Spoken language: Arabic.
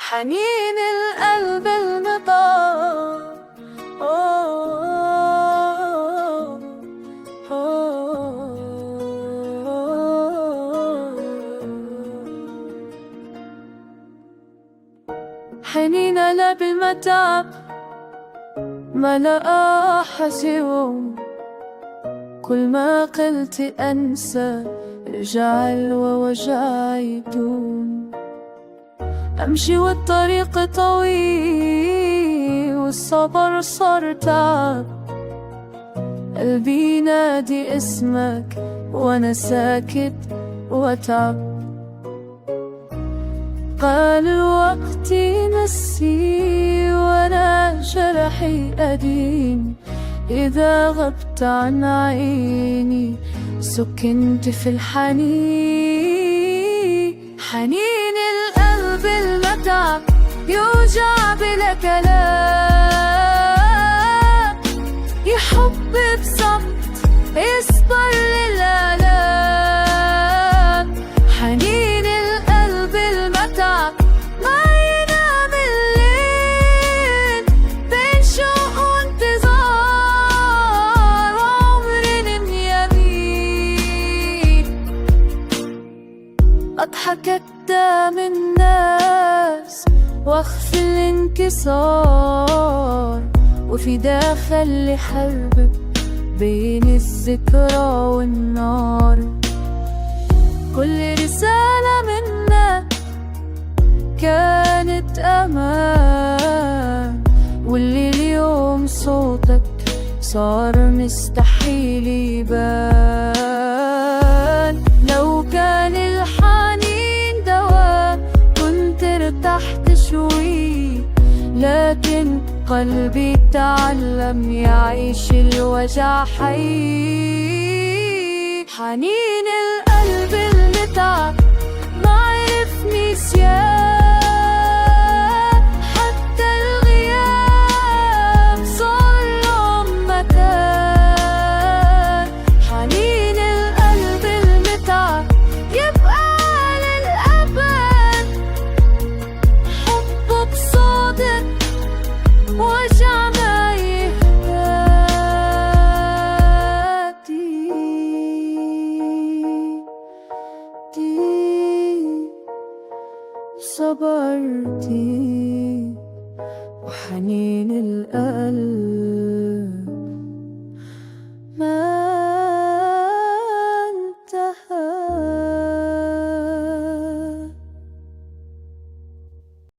حنين القلب المطار. حنين قلب المتعب ما لقى حسيوم، كل ما قلت أنسى رجع ووجع يدوم. أمشي والطريق طويل والصبر صار تعب، قلبي ينادي اسمك وأنا ساكت وأتعب. قال الوقت نسي وأنا جرحي قديم، إذا غبت عن عيني سكنت في الحنين. حنين القلب المتعب يوجع بلا كلام، يحب بصمت يصبر للآلام. حنين القلب المتعب ما ينام الليل بين شوق وانتظار، عمر يمين أضحك قدام الناس واخفي الانكسار، وفي داخلي حرب بين الذكرى والنار. كل رسالة منا كانت أمان، واللي اليوم صوتك صار مستحيل يبان. لو كان الحنين دواء كنت ارتحت شوي، لكن قلبي تعلم يعيش الوجع حي. حنين القلب المتعب ما عرف نسيان، حتى الغياب صار له مكان. حنين القلب المتعب يبقى للأبد، حبه بصادق وجع ما يهدي. صبرتي وحنين القلب